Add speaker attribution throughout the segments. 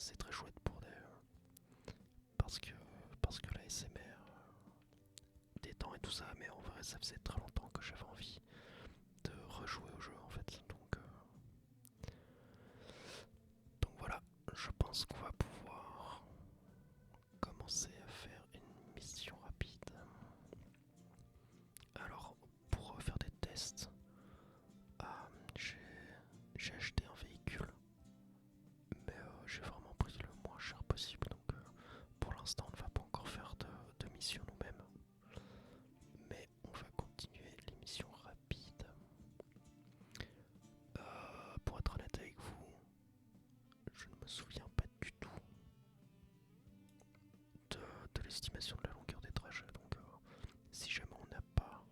Speaker 1: c'est très chouette pour parce que parce que la SMR détend et tout ça, mais en vrai ça faisait très longtemps que j'avais envie de rejouer au jeu en fait. Donc voilà, je pense qu'on va pouvoir commencer à faire une mission rapide. Alors pour faire des tests, euh, j'ai j'ai acheté un véhicule, mais j'ai vraiment pris le moins cher possible. Donc pour l'instant on ne va pas encore faire de mission nous-mêmes, mais on va continuer les missions rapides. Pour être honnête avec vous, je ne me souviens pas du tout de l'estimation de la longueur des trajets. Donc si jamais on n'a pas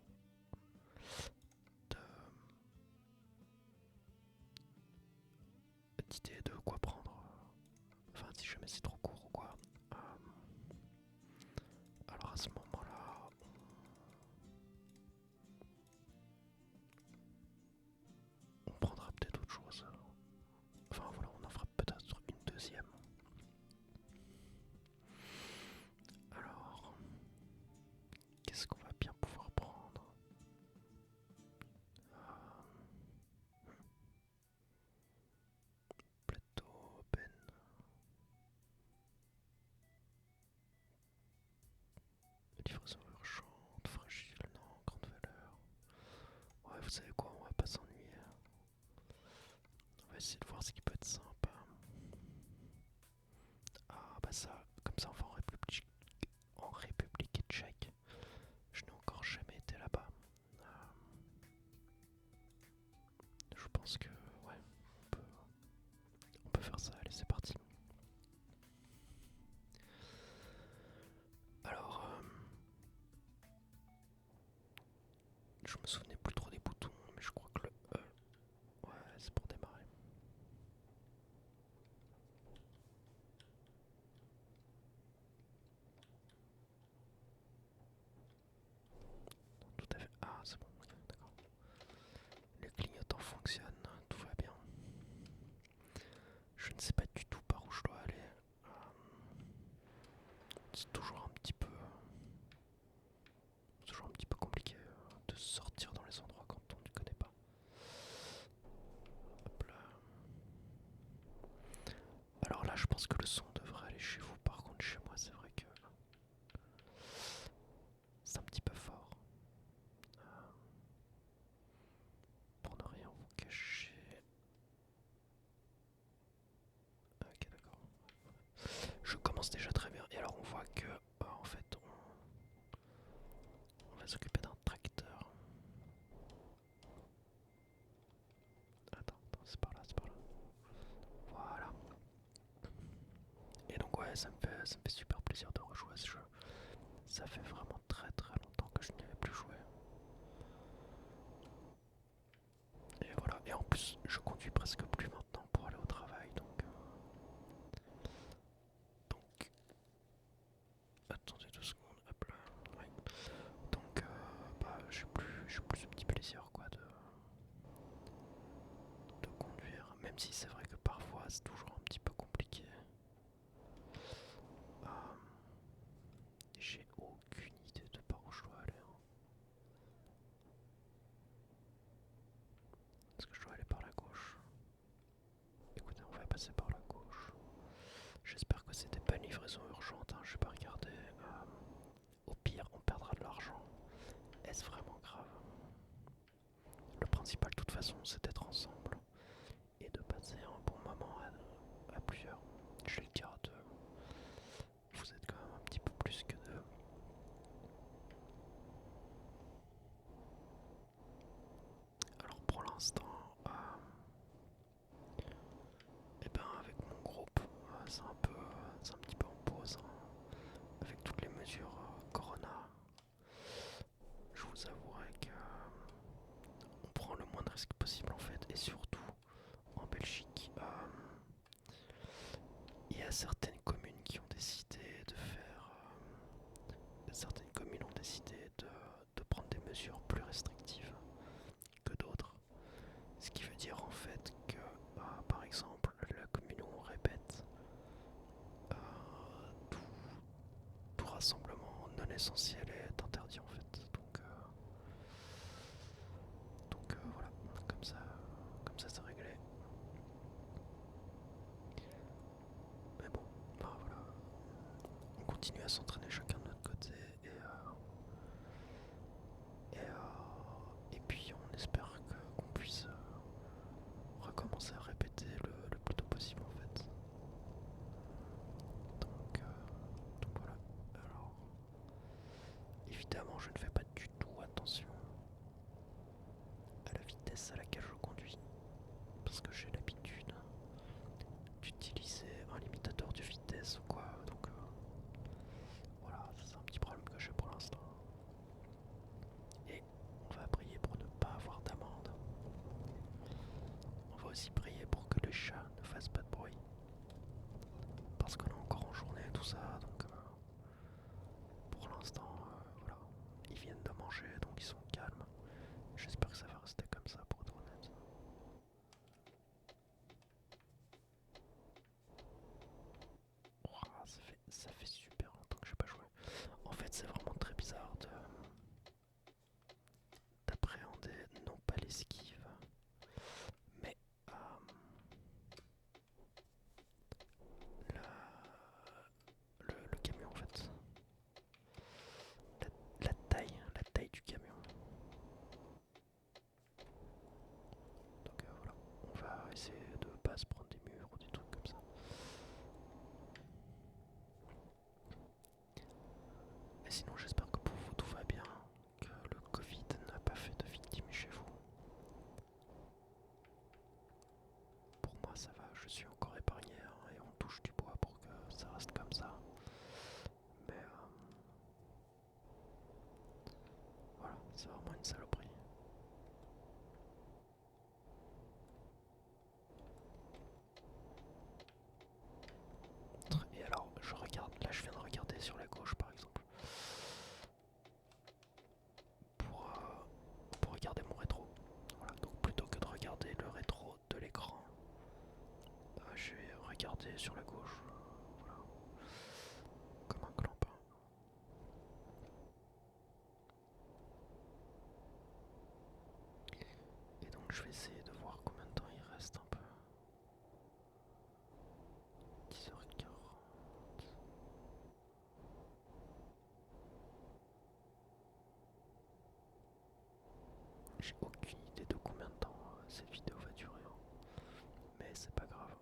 Speaker 1: d'idée de quoi prendre, enfin si jamais c'est trop court ou quoi, euh, alors à ce moment-là, on prendra peut-être autre chose. Enfin voilà, on en fera peut-être une deuxième. Alors, qu'est-ce qu'on va bien pouvoir prendre? Plateau, open, livraison urgente, fragile, non, grande valeur. Ouais, vous savez quoi, on va pas s'ennuyer. On va essayer de voir ce qui peut être sympa. Ah bah ça, comme ça on va en République tchèque. Je n'ai encore jamais été là-bas. Euh, je pense que ouais, on peut, on peut faire ça. Allez, c'est parti. Alors, je me souvenais plus trop des boutons, mais je crois que le E, ouais, c'est pour démarrer. Tout à fait. Ah, c'est bon, ok, d'accord. Les clignotants fonctionnent, tout va bien. Je ne sais pas du tout par où je dois aller. C'est toujours un petit peu compliqué de sortir dans les endroits quand on ne connaît pas. Hop là. Alors là, je pense que le son devrait aller chez vous. Par contre, chez moi, c'est vrai que c'est un petit peu fort. Euh, pour ne rien vous cacher. Ok, d'accord. Je commence déjà très bien. Et alors, on voit que, en fait, on va s'occuper d'un tracteur. Attends, c'est par là, c'est par là. Voilà. Et donc, ouais, ça me fait super plaisir de rejouer à ce jeu. Ça fait vraiment très très longtemps que je n'y avais plus joué. Et voilà, et en plus je conduis presque plus maintenant pour aller au travail, donc attendez 2 secondes, hop là, ouais. Donc bah j'ai plus ce petit plaisir quoi de conduire, même si c'est vrai que parfois c'est toujours un petit peu compliqué. Euh, j'ai aucune idée de par où je dois aller, hein. Est-ce que je dois aller par la gauche? Écoutez, on va passer par la gauche. J'espère que c'était pas une livraison urgente, hein, je vais pas regarder. Au pire, on perdra de l'argent. Est-ce vraiment grave? Le principal, de toute façon, c'est d'être ensemble et de passer un bon moment à plusieurs. Je vais le dire à deux. Vous êtes quand même un petit peu plus que deux. Alors pour l'instant, eh ben avec mon groupe, c'est un petit peu en pause, hein. Avec toutes les mesures Corona, je vous avouerai que on prend le moins de risques possible en fait, et surtout en Belgique, il y a l'essentiel est interdit en fait. Donc voilà, comme ça c'est réglé. Mais bon, enfin voilà, on continue à s'entraîner chacun de notre côté et puis on espère qu'on puisse recommencer à répéter le plus tôt possible en fait. Donc voilà. Alors évidemment je ne fais pas du tout attention à la vitesse à laquelle je conduis parce que j'ai l'habitude d'utiliser un limitateur de vitesse ou quoi. Donc voilà, ça, c'est un petit problème que j'ai pour l'instant. Et on va prier pour ne pas avoir d'amende. On va aussi prier pour que les chats ne fassent pas de bruit. Parce qu'on est encore en journée et tout ça, donc pour l'instant, voilà. Ils viennent de manger, donc ils sont calmes. J'espère que ça va rester comme ça pour être honnête. Ouah, ça fait super longtemps que j'ai pas joué. En fait, c'est vraiment très bizarre d'appréhender non pas l'esquive, mais le camion en fait. La taille du camion. Donc voilà, on va essayer de pas se prendre des murs ou des trucs comme ça. Et sinon j'espère que pour vous tout va bien, que le Covid n'a pas fait de victimes chez vous. Pour moi ça va, je suis encore épargné hein, et on touche du bois pour que ça reste comme ça. Mais voilà, c'est vraiment une saloperie. Et alors je regarde, là je viens de regarder sur la gauche par exemple. Pour regarder mon rétro. Voilà, donc plutôt que de regarder le rétro de l'écran, je vais regarder sur la gauche. Voilà, comme un clampin. Et donc je vais essayer de voir combien de temps il reste un peu. 10h40. J'ai aucune idée de combien de temps cette vidéo va durer. Hein. Mais c'est pas grave.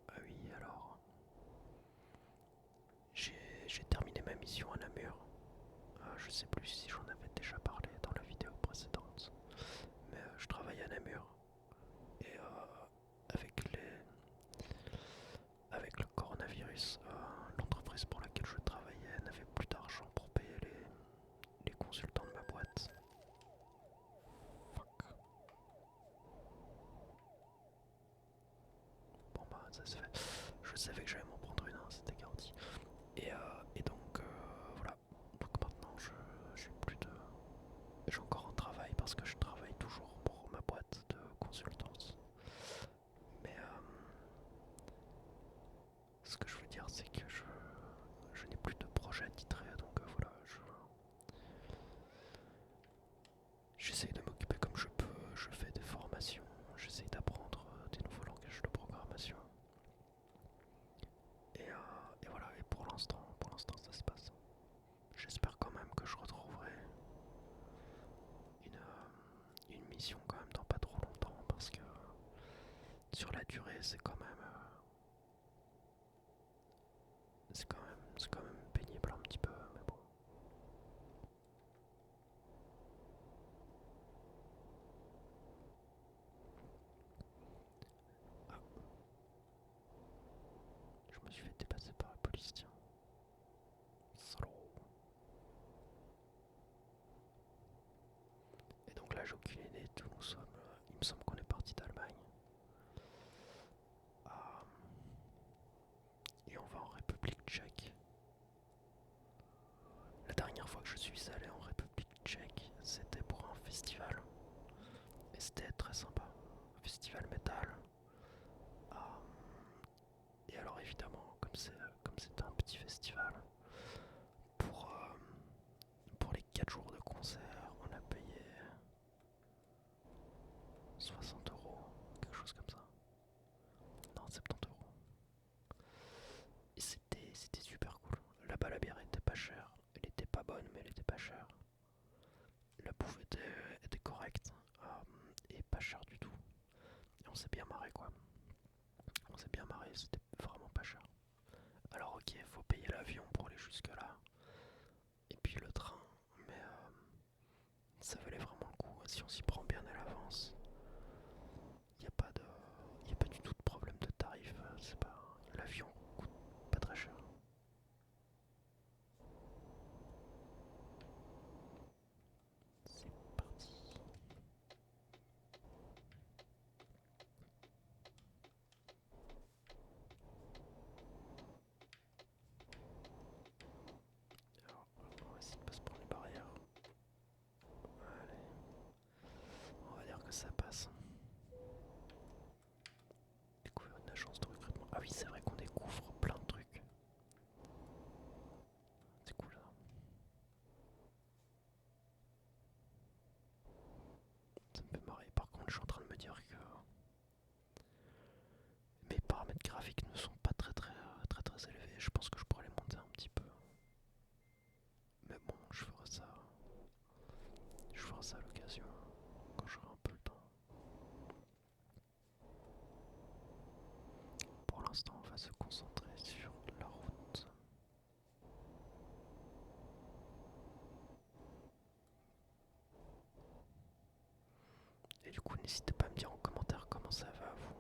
Speaker 1: Ah oui, alors. J'ai terminé ma mission à Namur. Je sais plus si j'en avais déjà parlé dans la vidéo précédente. Mais je travaille à Namur. Et avec avec le coronavirus, l'entreprise pour laquelle je travaillais n'avait plus d'argent pour payer les consultants de ma boîte. Fuck. Bon bah ça se fait. Je savais que j'allais m'en prendre une, hein, c'était garanti. Et donc voilà. Donc maintenant j'ai plus de. J'ai encore un travail parce que je travaille toujours pour ma boîte de consultance. Mais ce que je veux dire c'est que je n'ai plus de projet attitré donc voilà, j'essaye de m'occuper comme je peux, je fais des formations, j'essaye d'apprendre des nouveaux langages de programmation. Et voilà, et pour l'instant ça se passe. J'espère quand même que je retrouverai une mission quand même dans pas trop longtemps parce que sur la durée c'est quand même pénible un petit peu, mais bon. Ah, je me suis fait dépasser par la police, tiens. Salaud. Et donc là j'ai aucune idée d'où nous sommes. Il me semble qu'on est parti d'Allemagne. Ah, et on va en République tchèque. La dernière fois que je suis allé en République tchèque, c'était pour un festival. Et c'était très sympa. Un festival métal. Ah, et alors 60 €, quelque chose comme ça. Non, 70 €. Et c'était super cool. Là-bas, la bière était pas chère. Elle était pas bonne, mais elle était pas chère. La bouffe était correcte et pas chère du tout. Et on s'est bien marré quoi. On s'est bien marré, c'était vraiment pas cher. Alors ok, faut payer l'avion pour aller jusque là. Et puis le train, mais ça valait vraiment le coup si on s'y prend bien à l'avance. Il n'y a pas de, y a pas du tout de problème de tarif. C'est pas l'avion coûte pas très cher. C'est parti. Alors, on va essayer de pas se prendre les barrières. Allez, on va dire que ça passe. Découvrir une agence de recrutement. Ah oui, c'est vrai qu'on découvre plein de trucs. C'est cool ça. Ça me fait marrer. Par contre, je suis en train de me dire que mes paramètres graphiques ne sont pas très élevés. Je pense que je pourrais les monter un petit peu. Mais bon, je ferai ça. Je ferai ça à l'occasion quand j'aurai un peu le temps. Pour l'instant, on va se concentrer sur la route. Et du coup, n'hésitez pas à me dire en commentaire comment ça va à vous.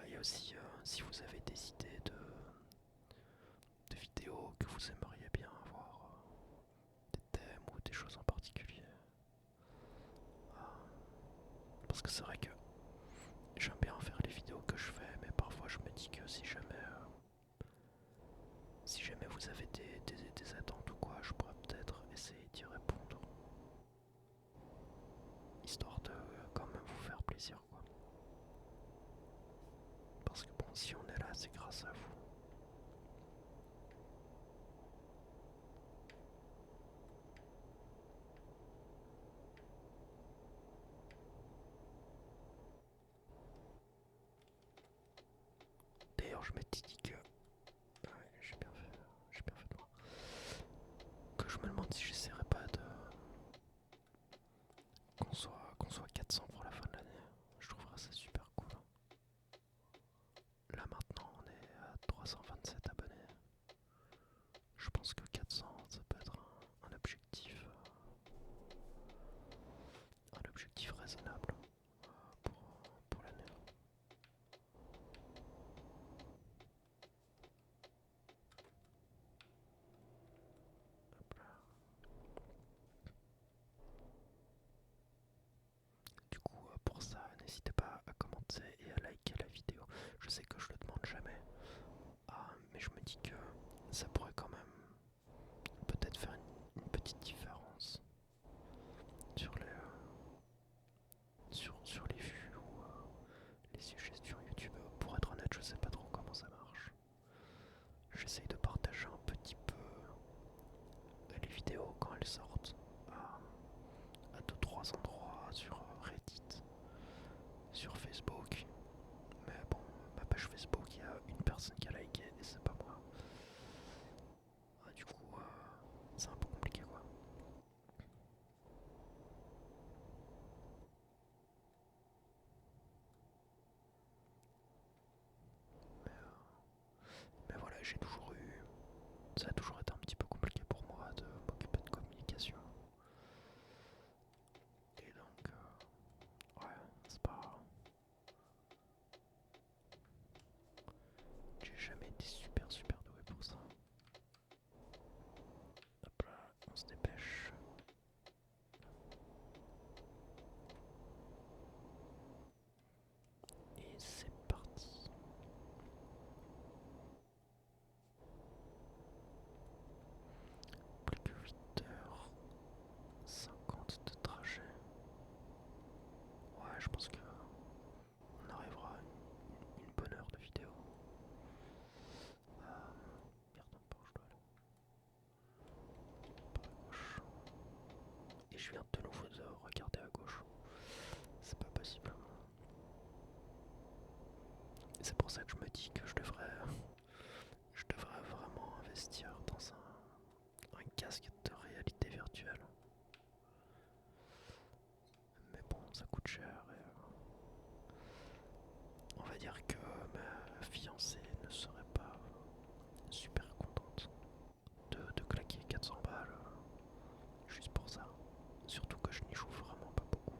Speaker 1: Et aussi, si vous avez des idées de vidéos que vous aimeriez bien avoir, des thèmes ou des choses en particulier. Parce que c'est vrai que j'aime bien faire les vidéos que je fais, mais parfois je me dis que si jamais vous avez des attentes ou quoi, je pourrais peut-être essayer d'y répondre. Histoire de quand même vous faire plaisir quoi. Parce que bon, si on est là, c'est grâce à vous. D'ailleurs, je m'étais dit que... Ouais, j'ai bien fait de moi. Que je me demande si j'essaierai pas de... qu'on soit 400 pour la fin de l'année. Je trouverais ça super cool. Là maintenant, on est à 327 abonnés. Je pense que 400, ça peut être un objectif raisonnable pour l'année. Hop là. Du coup, pour ça, n'hésitez pas à commenter et à liker la vidéo. Je sais que je le demande jamais, mais je me dis que ça pourrait quand même peut-être faire une petite différence sur sur les vues ou les suggestions YouTube. Pour être honnête, je sais pas trop comment ça marche. J'essaye de partager un petit peu les vidéos quand elles sortent à 2-3 endroits sur Reddit, sur Facebook. Mais bon, ma page Facebook, il y a une personne qui a liké et c'est pas moi. Du coup, c'est un peu compliqué quoi. Mais, mais voilà, j'ai toujours eu. Ça a toujours été un petit peu compliqué pour moi de m'occuper de communication. Et donc, ouais, c'est pas. J'ai jamais été super doué pour ça. Hop là, on se dépêche. Et c'est parti. C'est pour ça que je me dis que je devrais vraiment investir dans un casque de réalité virtuelle. Mais bon, ça coûte cher et on va dire que ma fiancée ne serait pas super contente de claquer 400 balles juste pour ça. Surtout que je n'y joue vraiment pas beaucoup.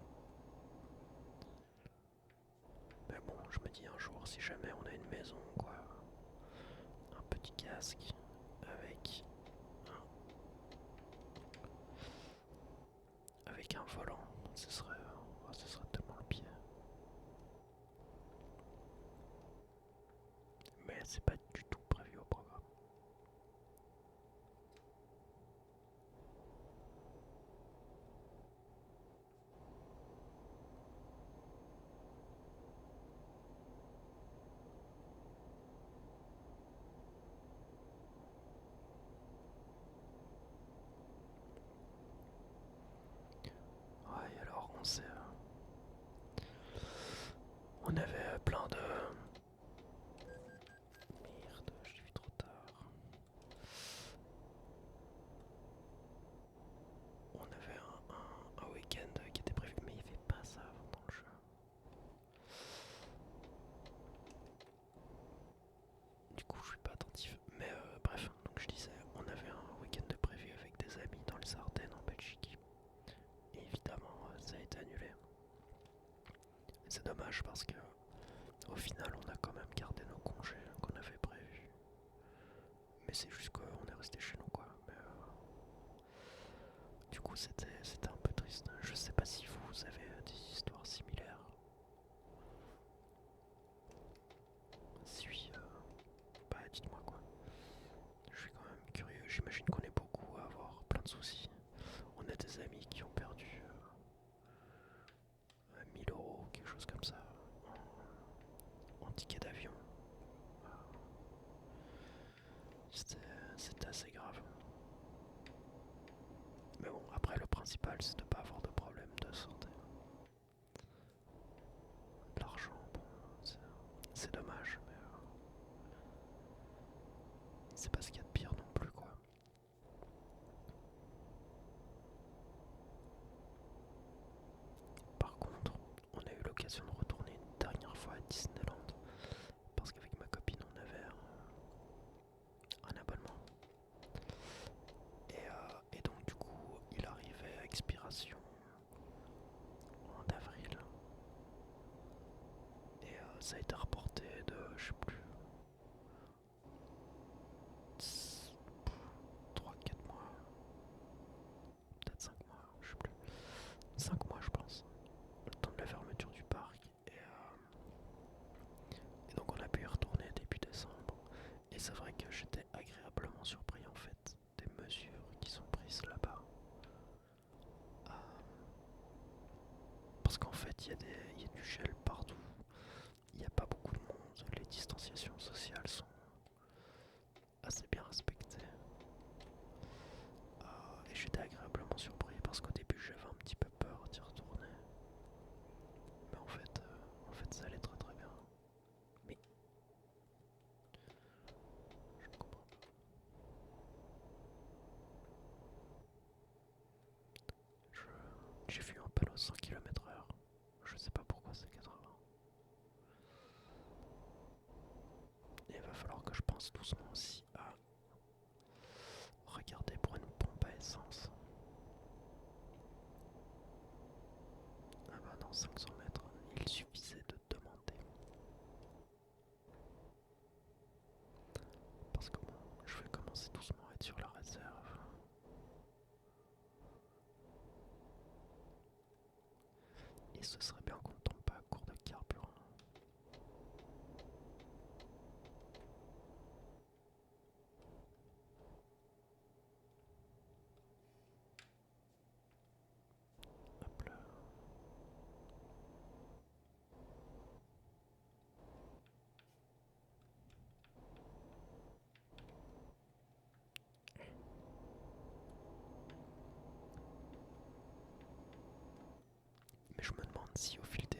Speaker 1: Mais bon, je me dis un jour, si jamais on a une maison, quoi, un petit casque avec un volant, ce serait tellement le pied. Mais c'est pas du tout prévu au programme. Ouais, alors on avait plein de... Merde, je l'ai vu trop tard. On avait un week-end qui était prévu, mais il n'y avait pas ça avant dans le jeu. Du coup, je suis pas attentif. Mais bref, donc je disais, on avait un week-end de prévu avec des amis dans les Ardennes en Belgique. Et évidemment, ça a été annulé. C'est dommage parce que au final, on a quand même gardé nos congés qu'on avait prévus. Mais c'est juste qu'on est resté chez nous, quoi. Mais, du coup, c'était un peu triste. Je sais pas si vous avez des histoires similaires. Si oui, bah dites-moi quoi. Je suis quand même curieux. J'imagine qu'on est beaucoup à avoir plein de soucis. On a des amis qui ont perdu 1000 €, quelque chose comme ça, en ticket d'avion. C'était c'était assez grave. Mais bon, après, le principal, c'est de pas avoir de problème de santé. L'argent, bon, c'est dommage, mais c'est pas ce qu'il y a de pire non plus, quoi. Par contre, on a eu l'occasion de retourner une dernière fois à Disneyland parce qu'avec ma copine, on avait un abonnement. Et donc, du coup, il arrivait à expiration en avril. Et ça a été reporté de, je sais plus, 3-4 mois, peut-être 5 mois, je sais plus. 5 mois, je pense. Le temps de la fermeture du parc. Et donc, on a pu y retourner début décembre. Et c'est vrai que j'étais agréablement surpris en fait des mesures qui sont prises là-bas. Euh, Parce qu'en fait, il y a du gel partout. Il n'y a pas beaucoup de monde. Les distanciations sociales sont assez bien respectées. Et j'étais agréablement surpris parce qu'au début, j'avais un petit peu peur d'y retourner. Mais en fait, ça allait très très bien. Mais je ne comprends pas. J'ai vu un panneau 100 km/h. Je sais pas pourquoi c'est 80. Et il va falloir que je pense doucement aussi à regarder pour une pompe à essence. Ah bah dans 500 mètres, il suffisait de demander. Parce que bon, je vais commencer doucement à être sur la réserve. Et ce serait bien qu'on ne tombe pas à court de carburant. Hop là. Mais je me demande si au fil des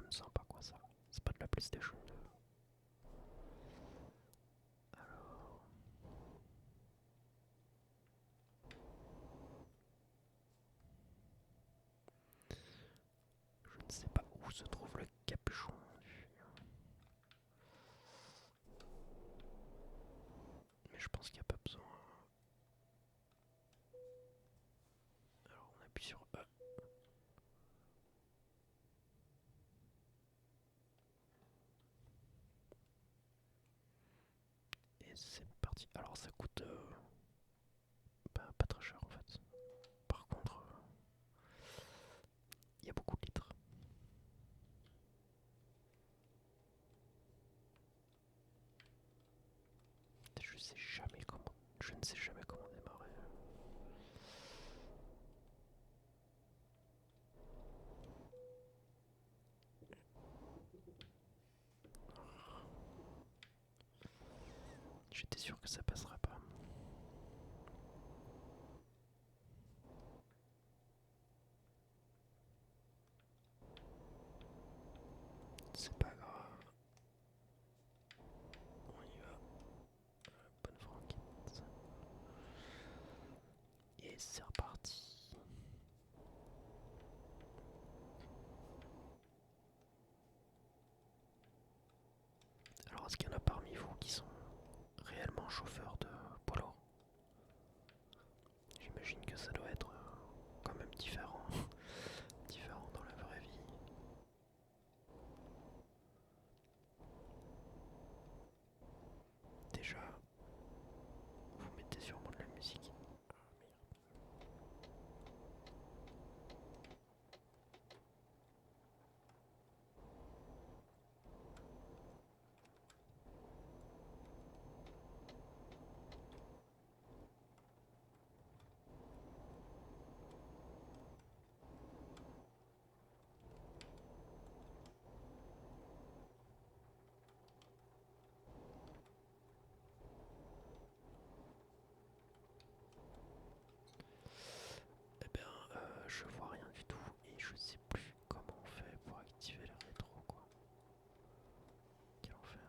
Speaker 1: même sympa quoi ça. C'est pas de la PlayStation 2. Alors, je ne sais pas où se trouve le capuchon mais je pense qu'il n'y a pas besoin. Alors on appuie sur E. Et c'est parti. Alors ça coûte pas très cher en fait. Par contre, il y a beaucoup de litres. Je ne sais jamais comment démarrer. J'étais sûr que ça passerait pas. C'est pas grave. On y va. Bonne franquette. Et c'est reparti. Alors est-ce qu'il y en a parmi vous qui sont réellement chauffeurs de poids lourd? J'imagine que ça doit être quand même différent. Différent dans la vraie vie. Déjà, vous mettez sûrement de la musique. Eh bien, je vois rien du tout et je sais plus comment on fait pour activer les rétros quoi. Quel enfer.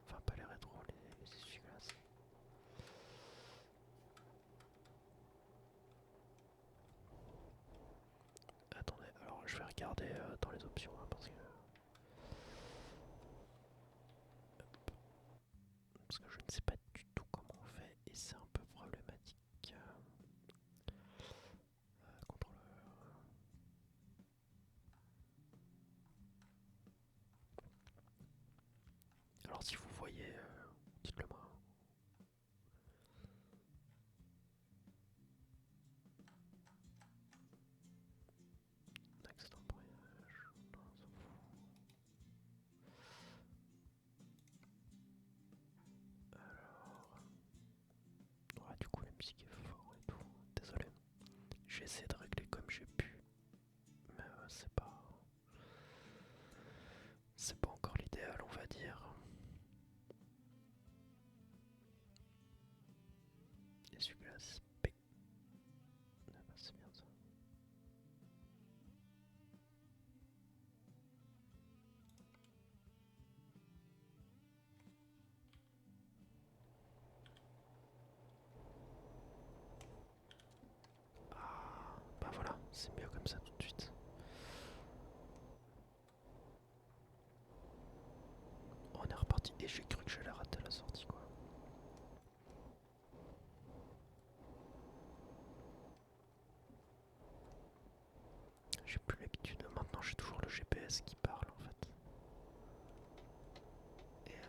Speaker 1: Enfin pas les rétros, les essuie-glaces. Attendez, alors je vais regarder dans les options hein, parce que je ne sais pas du tout comment on fait et c'est un peu problématique. Contrôleur. Alors si vous voyez, dites-le moi. Axe d'embrayage, non, on s'en fout. Alors, ouais, du coup la musique est forte et tout. Désolé. J'ai essayé de régler comme j'ai pu, mais c'est pas encore l'idéal, on va dire. Essuie-glace P. Ah bah, c'est bien ça. Ah, bah voilà, c'est mieux comme ça tout de suite. On est reparti et j'ai cru que j'allais rater la sortie quoi. J'ai plus l'habitude, maintenant j'ai toujours le GPS qui parle en fait. Et,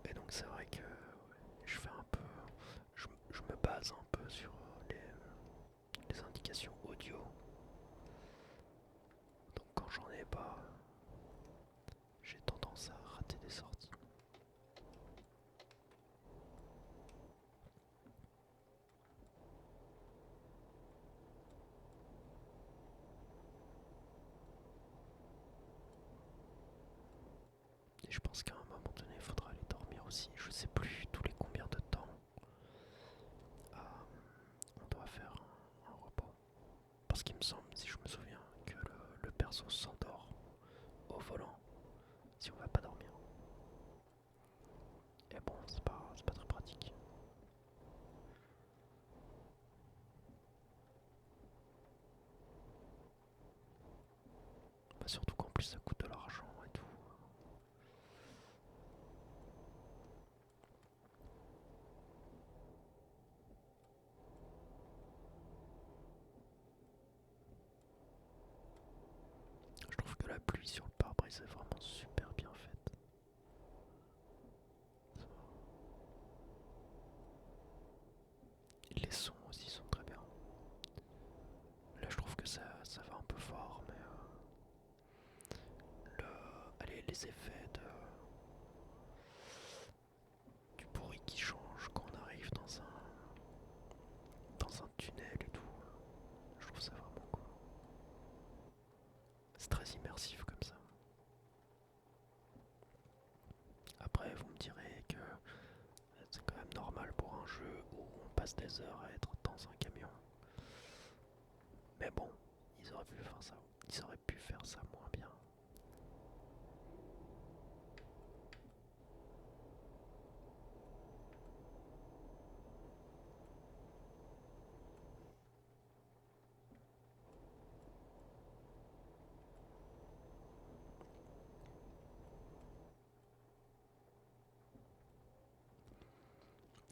Speaker 1: et donc c'est vrai que je fais un peu. Je me base un peu sur les indications audio. Donc quand j'en ai pas, j'ai tendance à rater des sorties. Et je pense qu'à un moment donné, il faudra aller dormir aussi. Je sais plus tous les combien de temps on doit faire un repos. Parce qu'il me semble, si je me souviens, que le personnage mince, on s'endort au volant si on va pas dormir. Et bon, c'est pas très pratique. Bah, surtout qu'en plus ça coûte de l'argent et tout. Je trouve que la pluie sur le pare-brise est vraiment super bien faite. Les sons aussi sont très bien. Là je trouve que ça va un peu fort, mais allez, les effets du bruit qui change quand on arrive dans un tunnel et tout, je trouve ça vraiment cool. C'est très immersif comme ça. Après vous me direz que c'est quand même normal pour un jeu où on passe des heures à être dans un camion. Mais bon, ils auraient pu faire ça. Ils auraient pu faire ça moins bien.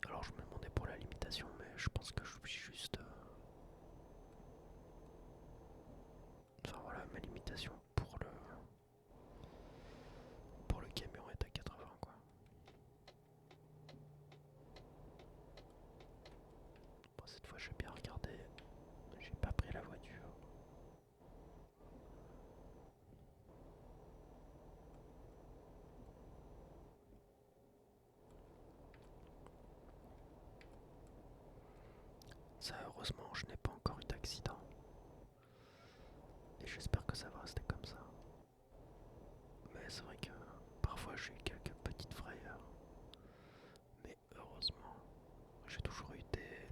Speaker 1: Alors je me demandais pour la limitation, mais je pense que je suis juste... Enfin voilà, ma limitation pour le camion est à 80 quoi. Bon, cette fois j'ai bien regardé, j'ai pas pris la voiture. Ça heureusement je n'ai pas encore eu d'accident. Et j'espère que ça va rester comme ça. Mais c'est vrai que parfois j'ai eu quelques petites frayeurs. Mais heureusement, j'ai toujours eu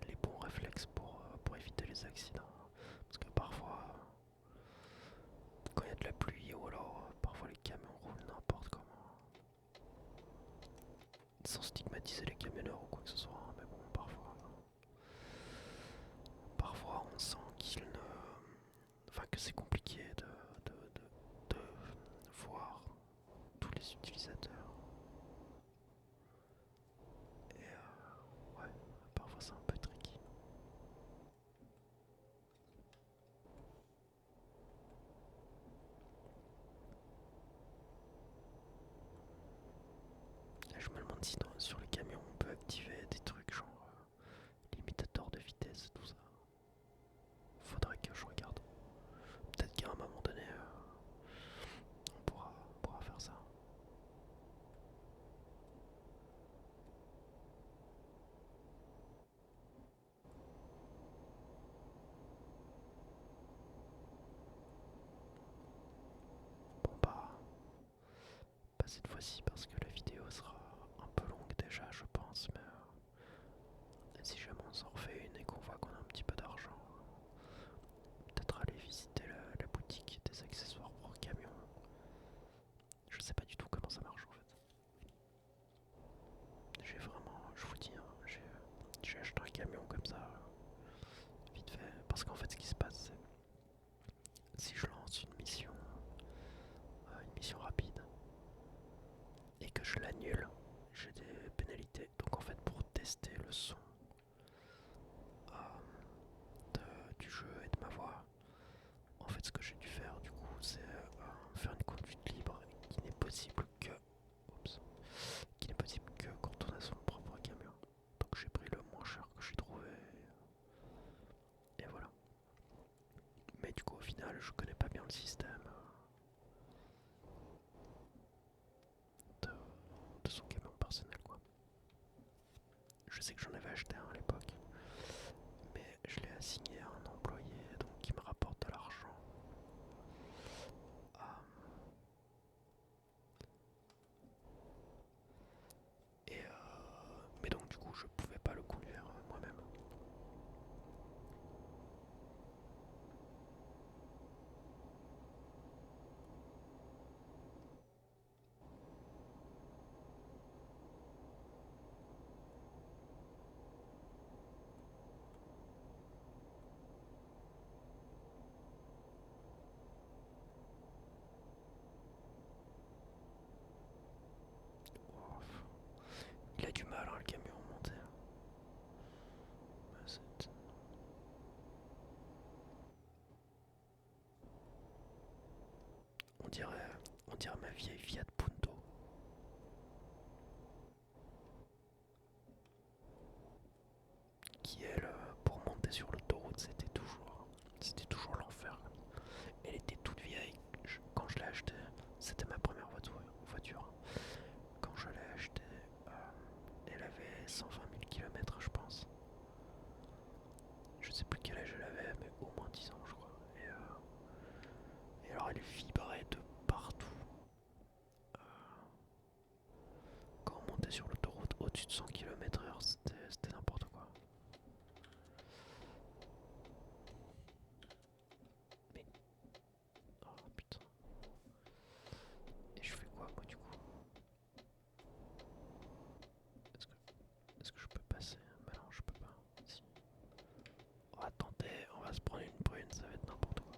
Speaker 1: les bons réflexes pour éviter les accidents. Parce que parfois, quand il y a de la pluie ou alors parfois les camions roulent n'importe comment. Sans stigmatiser les camionneurs ou quoi que ce soit, hein, mais bon, parfois on sent qu'il ne... Enfin que c'est compliqué de voir tous les utilisateurs. Et ouais, parfois c'est un peu tricky. Et je me demande si sur les camions on peut activer des trucs genre limitateur de vitesse, tout ça. Faudrait que je regarde. Peut-être qu'à un moment donné, on pourra faire ça. Bon bah, pas cette fois-ci parce que la vidéo sera un peu longue déjà, je pense, mais si jamais on s'en refait une et qu'on voit qu'on a un petit peu d'argent, peut-être aller visiter la boutique des accessoires pour camion. Je sais pas du tout comment ça marche en fait. J'ai vraiment, je vous dis, hein, j'ai acheté un camion comme ça, vite fait, parce qu'en fait ce qui se passe c'est si je lance une mission rapide, et que je l'annule, j'ai des pénalités. Donc en fait pour tester le son du jeu et de ma voix, en fait ce que j'ai dû faire du coup c'est faire une conduite libre qui n'est possible que quand on a son propre camion. Donc j'ai pris le moins cher que j'ai trouvé et voilà. Mais du coup au final je connais pas bien le système de, de son camion personnel quoi. Je sais que j'en avais acheté un à l'époque, mais je l'ai assigné à un employé donc qui me rapporte de l'argent. Euh, mais donc du coup je pouvais pas le conduire moi-même. conduire ma vieille Fiat Punto. Qui elle, pour monter sur l'autoroute, c'était toujours l'enfer. Elle était toute vieille. Quand je l'ai achetée, c'était ma première voiture. Quand je l'ai achetée, elle avait 120 000 km, je pense. Je sais plus quel âge elle avait, mais au moins 10 ans, je crois. Et alors, elle vibrait de partout. Euh, Quand on montait sur l'autoroute au-dessus de 100 km/h, c'était n'importe quoi. Mais, oh putain. Et je fais quoi, moi, du coup? Est-ce que, est-ce que je peux passer? Bah non, je peux pas. Si. On va tenter, on va se prendre une brune, ça va être n'importe quoi.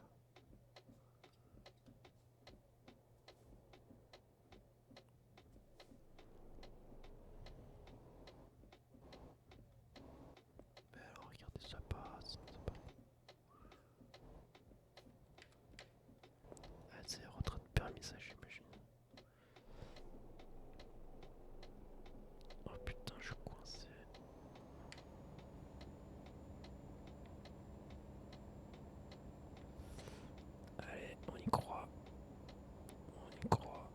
Speaker 1: Mais alors, regardez, ça passe. Ah, c'est retrait de permis, ça, j'imagine. Oh putain, je suis coincé. Allez, on y croit. On y croit.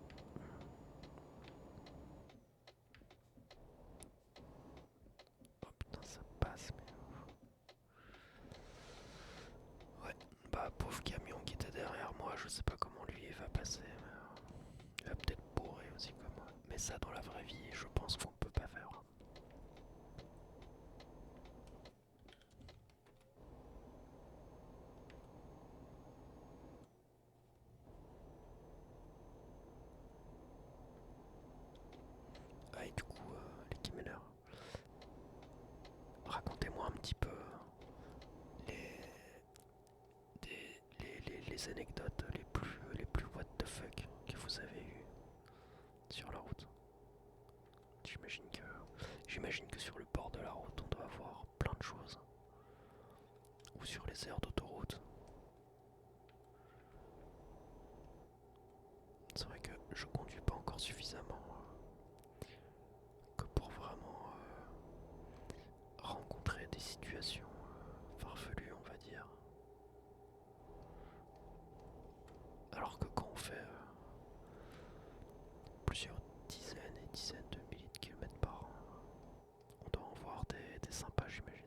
Speaker 1: Oh putain, ça passe, mais. Ouais, bah, pauvre camion qui était derrière moi, je sais pas comment lui il va passer. Mais, il va peut-être bourrer aussi comme moi. Mais ça, dans la vraie vie, je pense qu'on peut pas faire. Ah, et du coup, les Kimeneurs, racontez-moi un petit peu les, les anecdotes les plus what the fuck que vous avez eues sur la route. J'imagine que, j'imagine que sur le bord de la route, on doit avoir plein de choses. Ou sur les aires d'autoroute. C'est vrai que je conduis pas encore suffisamment que pour vraiment rencontrer des situations farfelues, on va dire. Alors que quand on fait plusieurs dizaines et dizaines de milliers de kilomètres par an, on doit en voir des sympas, j'imagine.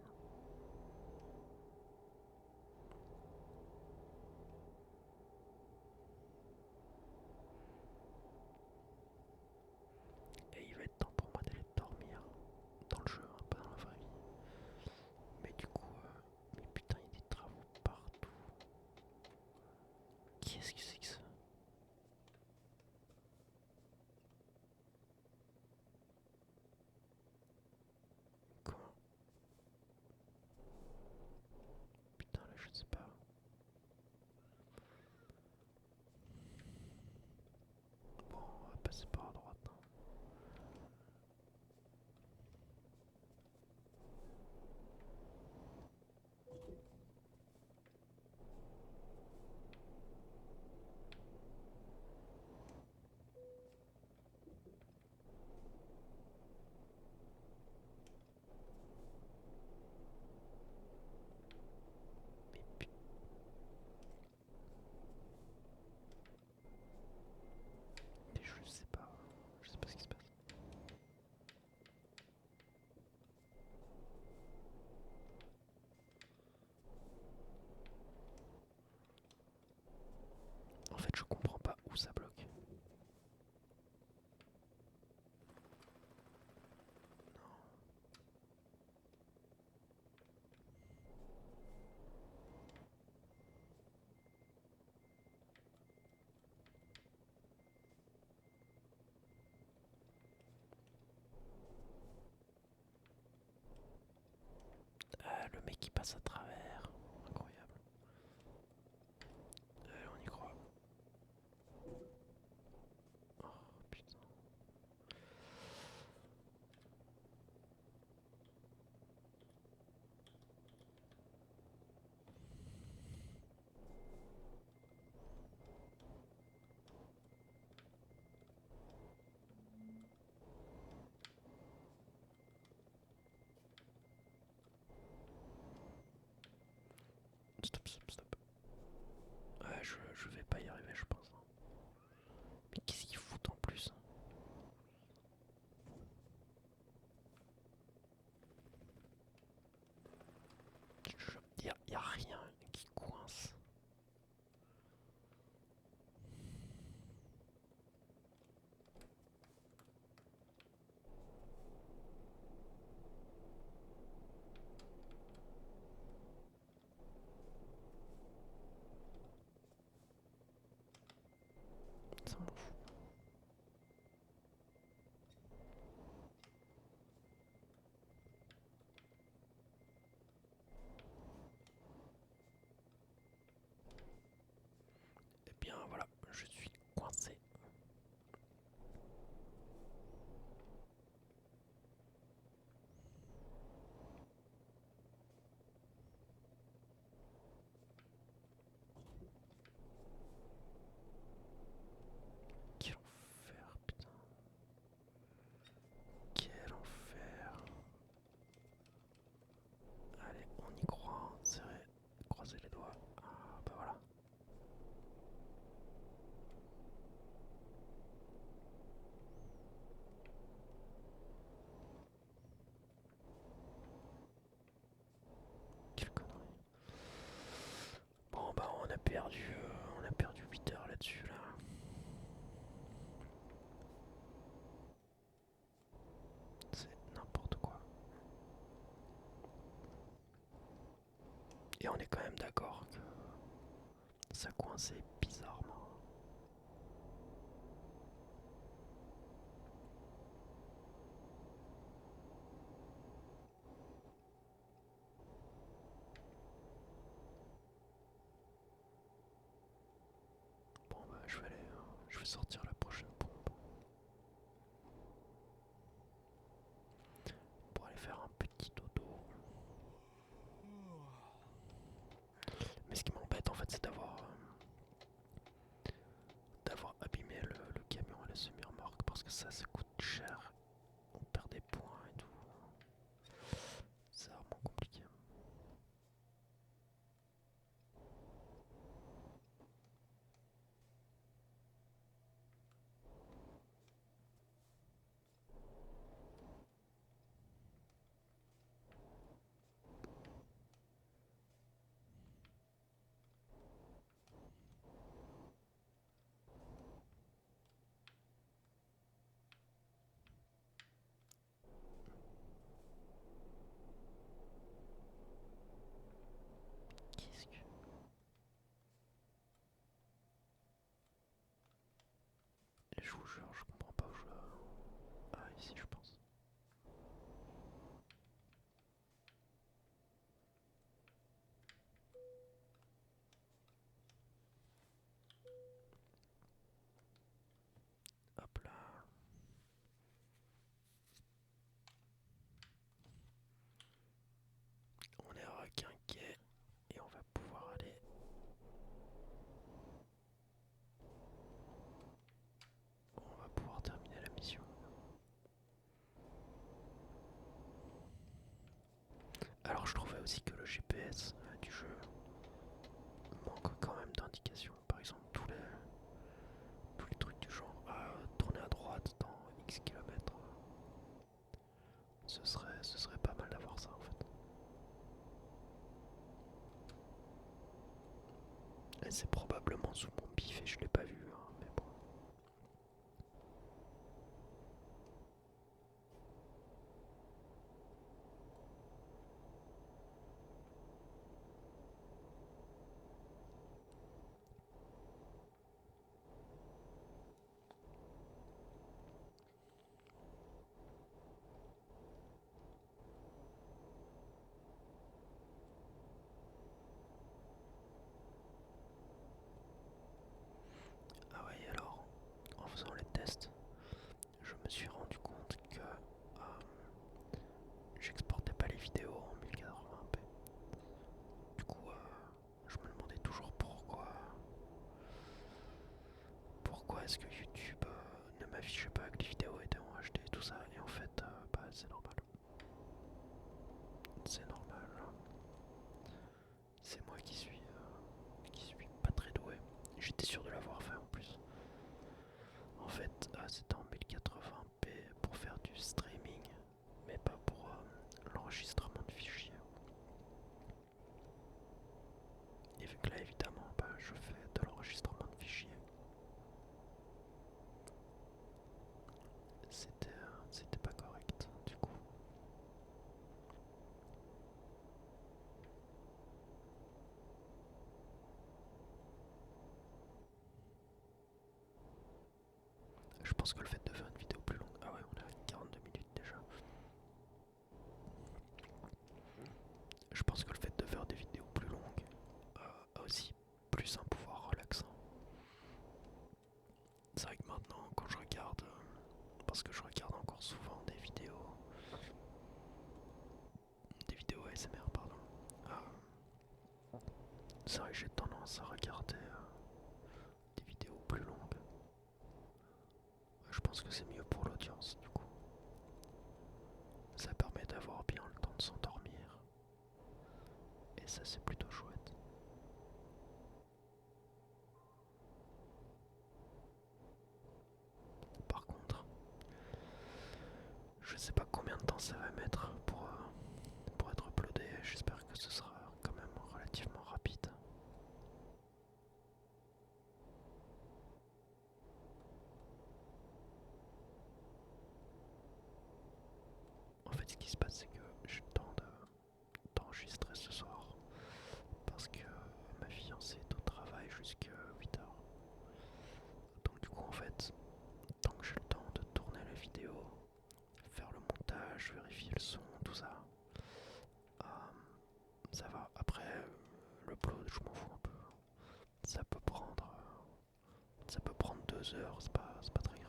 Speaker 1: Et il va être temps pour moi d'aller dormir dans le jeu, hein, pas dans la vraie vie. Mais du coup, mais putain, il y a des travaux partout. Qui est-ce que c'est que ça? Comment? Putain, là, je sais pas. Bon, on va passer par à droite, hein. Mais putain, je sais pas. Je sais pas ce qui se passe. En fait, je comprends pas où ça bloque. Ah, le mec qui passe à travers. Incroyable. On y croit. Oh putain. Stop, stop, stop. Ouais, je vais pas y arriver, je pense. Mais qu'est-ce qu'ils foutent en plus? Y a rien qui coince. Ça m'en fout. Eh bien voilà, je suis coincé. Quel enfer, putain. Quel enfer. Allez, on y croit, serré, croiser les doigts. Ah bah voilà. Quelle connerie. Bon bah on a perdu 8 heures là-dessus là. C'est n'importe quoi. Et on est quand même d'accord que ça coinçait bizarrement. Bon bah je vais sortir la prochaine pompe pour aller faire un petit dodo. Mais ce qui m'embête en fait c'est d'avoir abîmé le camion à la semi-remorque parce que ça coûte cher. On perd des points et tout. C'est vraiment compliqué. Qu'est-ce que... Et je vous jure, je comprends pas où je... Ah ici je pense. Hop là. On est requinqué et on va pouvoir aller. On va pouvoir terminer la mission. Alors je trouvais aussi que le GPS du jeu manque quand même d'indications. Par exemple tous les trucs du genre tourner à droite dans X kilomètres. Ce serait pas mal d'avoir ça en fait. Et c'est probablement sous mon pif et je l'ai pas vu, hein, mais bon. Ah ouais, alors, en faisant les tests, je me suis rendu compte que j'exportais pas les vidéos en 1080p. Du coup, je me demandais toujours pourquoi est-ce que YouTube ne m'affichait pas que les vidéos étaient en HD et tout ça. Et en fait, bah c'est normal. C'est normal. C'est moi qui suis Ah, c'était en 1080p pour faire du streaming, mais pas pour l'enregistrement de fichiers. Et vu que là évidemment je fais de l'enregistrement de fichiers, c'était pas correct du coup. Je pense que le fait de faire une vidéo plus longue... Ah ouais, on est à 42 minutes déjà. Je pense que le fait de faire des vidéos plus longues a aussi plus un pouvoir relaxant. C'est vrai que maintenant, quand je regarde, parce que je regarde encore souvent des vidéos ASMR, pardon. C'est vrai que j'ai tendance à regarder des vidéos plus longues. Je pense que c'est mieux pour l'audience du coup. Ça permet d'avoir bien le temps de s'endormir. Et ça c'est plutôt chouette. Par contre, je sais pas combien de temps ça va mettre pour être uploadé. J'espère que ce sera quand même relativement rapide. En fait, ce qui se passe, c'est que j'ai le temps d'enregistrer ce soir parce que ma fiancée est au travail jusqu'à 8h. Donc du coup, en fait, tant que j'ai le temps de tourner la vidéo, faire le montage, vérifier le son, tout ça, euh, ça va. Après, l'upload, je m'en fous un peu. Ça peut prendre, ça peut prendre 2 heures, c'est pas très grave.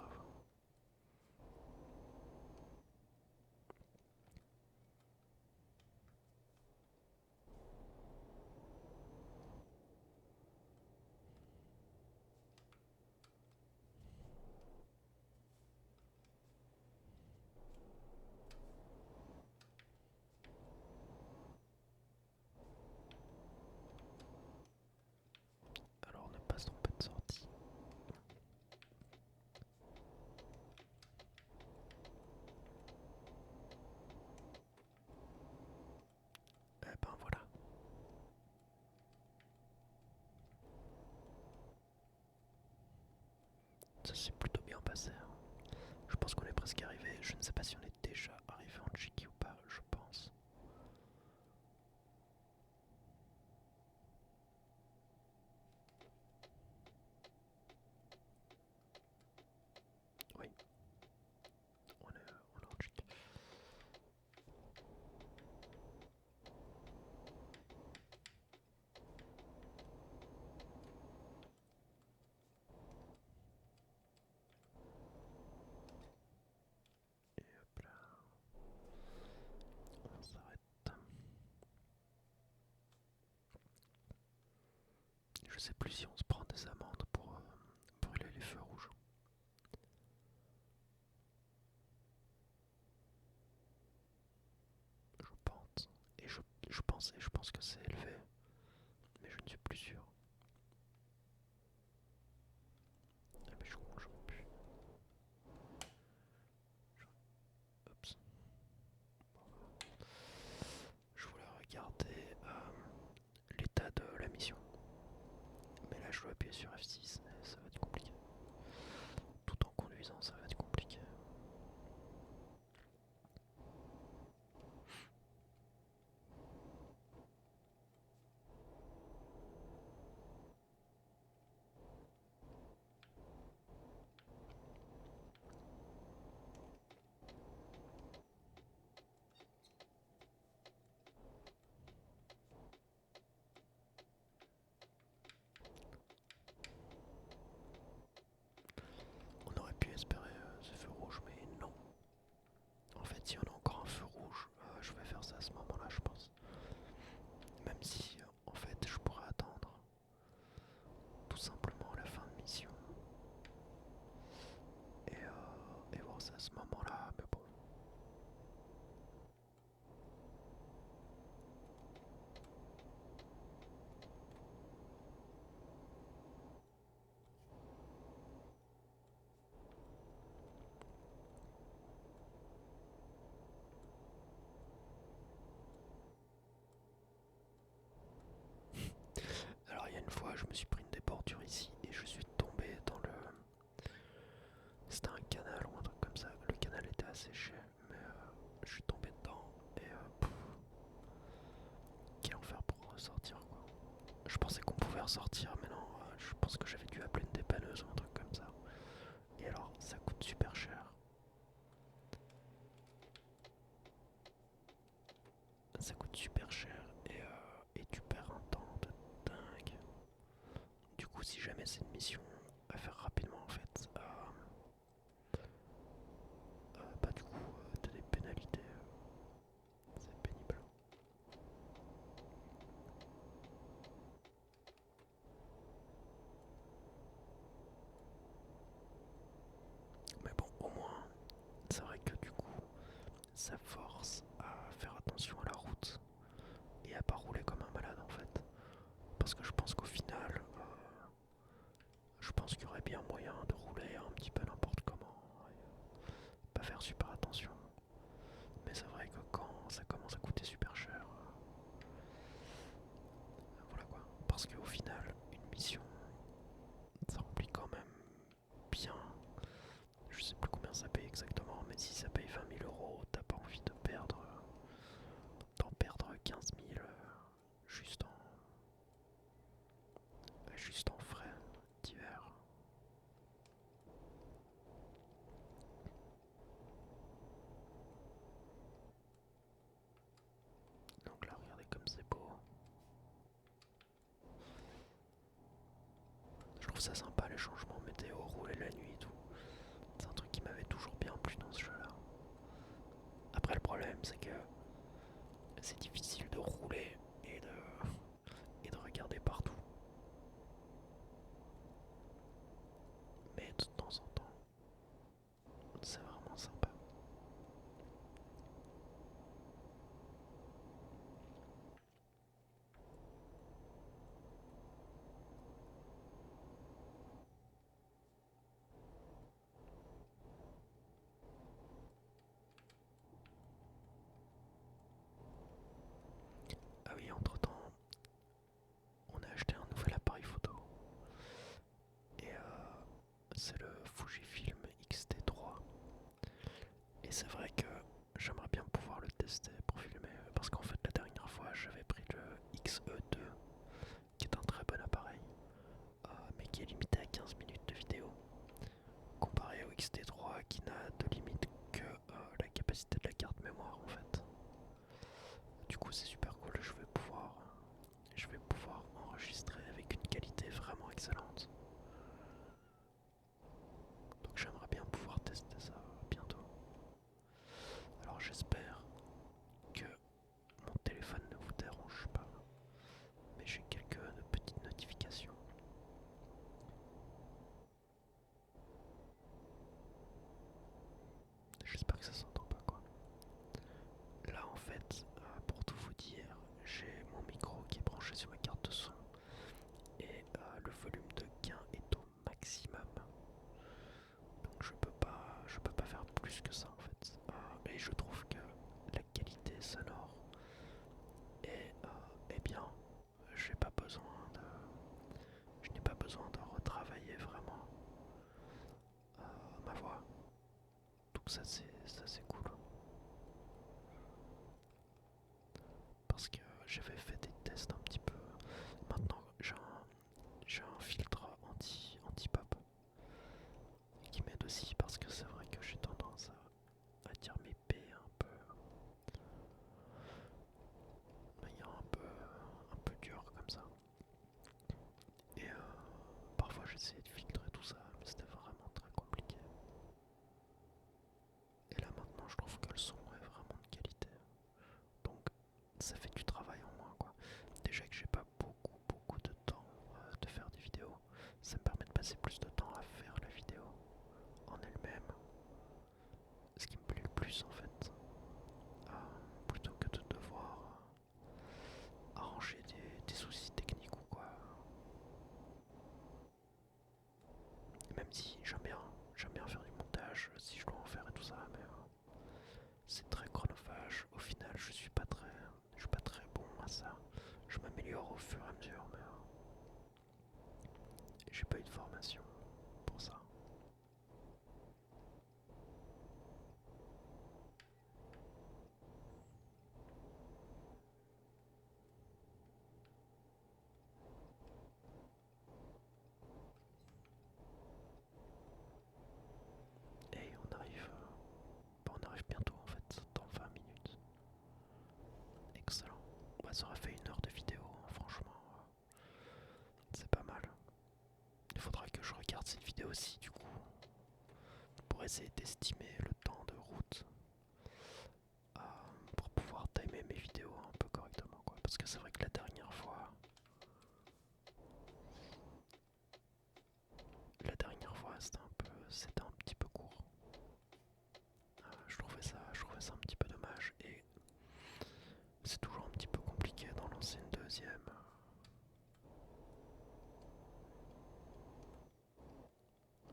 Speaker 1: Alors, ne pas se tromper de sortie. Eh ben voilà. Ça s'est plutôt bien passé, hein. Je pense qu'on est presque arrivé. Je ne sais pas si on est déjà arrivé en Tchéquie ou pas, je pense. Oui, on est en Tchéquie. Et hop là, on s'arrête. Je sais plus si on se prend des amendes pour brûler les feux rouges. Je pense. Je pense que c'est élevé. Mais je ne suis plus sûr. Ah mais je comprends plus. Oups. Je voulais regarder l'état de la mission. Mais là je dois appuyer sur F6 et ça va être compliqué. Tout en conduisant ça va être compliqué. ressortir, mais non, je pense que j'avais dû appeler une dépanneuse ou un truc comme ça. Et alors, ça coûte super cher. Ça coûte super cher et tu perds un temps de dingue. Du coup, si jamais c'est une mission à faire rapidement en fait, bah du coup, t'as des pénalités. C'est pénible. Mais bon, au moins, c'est vrai que du coup, ça force à faire attention à la route et à pas rouler comme un malade en fait. Parce que je pense qu'au final, je pense qu'il y aurait bien moyen de rouler un petit peu n'importe comment, et pas faire super attention. Mais c'est vrai que quand ça commence à coûter super cher, voilà quoi. Parce qu'au final, une mission, ça remplit quand même bien. Je sais plus combien ça paye exactement, mais si ça paye 20 000 euros, t'as pas envie de d'en perdre 15 000 juste en frais divers. Donc là, regardez comme c'est beau. Je trouve ça sympa les changements météo, rouler la nuit et tout. C'est un truc qui m'avait toujours bien plu dans ce jeu-là. Après, le problème, c'est que c'est difficile de rouler et de regarder partout. Mais de temps en temps, c'est vraiment sympa. Ah oui, entre-temps, on a acheté un nouvel appareil photo. Et c'est le Fujifilm X-T3. Et c'est vrai que j'aimerais bien pouvoir le tester pour filmer. Parce qu'en fait, la dernière fois, j'avais pris le XE2, qui est un très bon appareil, mais qui est limité à 15 minutes de vidéo. Comparé au XT3 qui n'a de limite que la capacité de la carte mémoire en fait. Du coup c'est super cool, je vais pouvoir enregistrer avec une qualité vraiment excellente. Donc j'aimerais bien pouvoir tester ça bientôt. Alors j'espère que mon téléphone ne vous dérange pas, mais j'ai quelques petites notifications. J'espère que ça s'entend pas quoi. Là en fait, pour tout vous dire, j'ai mon micro qui est branché sur ma carte de son et le volume de gain est au maximum. Donc je peux pas faire plus que ça en fait. Et je trouve que la qualité sonore est bien. J'ai pas besoin de, je n'ai pas besoin de retravailler vraiment ma voix. Donc ça c'est cool. Parce que j'avais fait des tests un petit peu. Maintenant j'ai un filtre anti pop qui m'aide aussi parce que c'est vrai que j'ai tendance à dire mes P un peu de manière un peu dure comme ça. Et parfois j'essayais de filtrer tout ça, mais c'était vraiment très compliqué. Et là maintenant je trouve que le son est vraiment de qualité. Donc ça fait du travail en moins quoi. Déjà que j'ai pas beaucoup de temps de faire des vidéos, ça me permet de passer plus de temps à faire la vidéo en elle-même. Ce qui me plaît le plus en fait. Plutôt que de devoir arranger des soucis techniques ou quoi. Même si j'aime bien faire du montage si je dois en faire et tout ça, mais c'est très chronophage. Au final, je suis pas très bon à ça. Je m'améliore au fur et à mesure, mais j'ai pas eu de formation pour ça. ça aurait fait 1 heure de vidéo, hein, franchement. C'est pas mal. Il faudra que je regarde cette vidéo aussi, du coup, pour essayer d'estimer le temps de route, euh, pour pouvoir timer mes vidéos un peu correctement, quoi. Parce que c'est vrai que la dernière fois, c'était un petit peu court. Je trouvais ça un petit peu dommage et c'est toujours un petit peu compliqué d'en lancer une deuxième.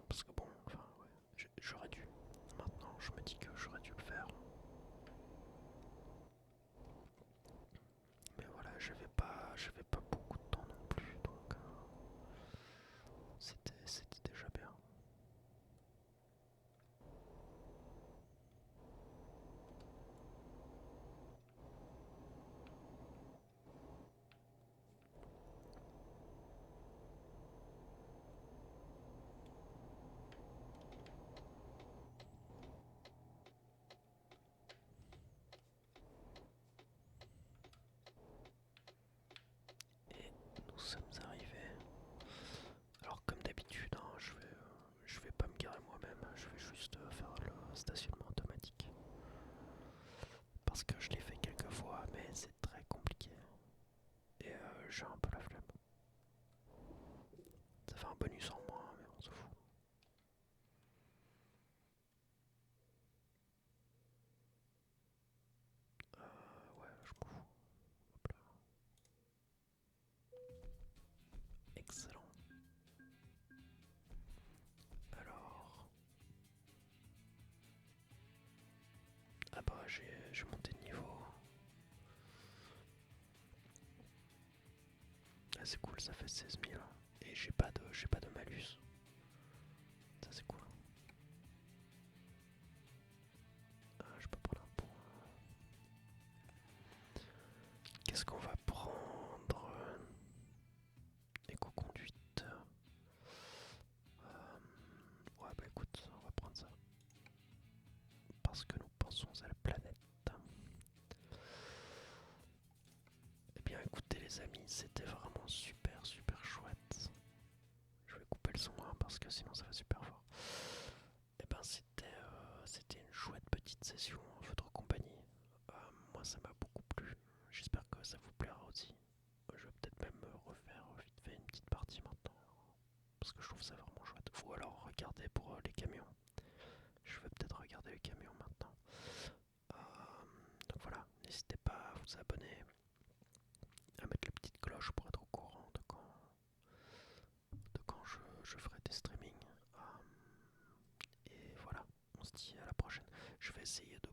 Speaker 1: Parce que bon, enfin, ouais, j'aurais dû. Maintenant, je me dis que j'aurais dû le faire. Mais voilà, j'avais pas beaucoup de temps non plus, donc c'était déjà bien. Et nous sommes arrivés. Alors comme d'habitude, hein, je vais pas me garer moi-même, je vais juste faire le stationnement automatique. Parce que je l'ai fait quelques fois, mais c'est très compliqué. Et j'ai un peu la flemme. Ça fait un bonus en moins, mais on se fout. Ouais, je m'en fous. Hop là. Excellent. Alors. Ah bah j'ai monté de niveau. Ah, c'est cool, ça fait 16 000. Et j'ai pas de malus. Ça c'est cool. Je peux prendre un point. Qu'est-ce qu'on va prendre? Éco-conduite. Ouais bah écoute, on va prendre ça. Parce que nous pensons à la planète. Eh bien écoutez les amis, c'était vraiment super super chouette. Je vais couper le son hein, parce que sinon ça va super fort. Eh ben c'était une chouette petite session en votre compagnie. Moi ça m'a beaucoup plu. J'espère que ça vous plaira aussi. Je vais peut-être même refaire vite fait une petite partie maintenant. Parce que je trouve ça vraiment chouette. Ou alors regardez pour les camions. Je vais peut-être regarder les camions maintenant. Donc voilà, n'hésitez pas à vous abonner, à mettre la petite cloche pour être au courant de quand je ferai des streamings. Et voilà, on se dit à la prochaine. Je vais essayer de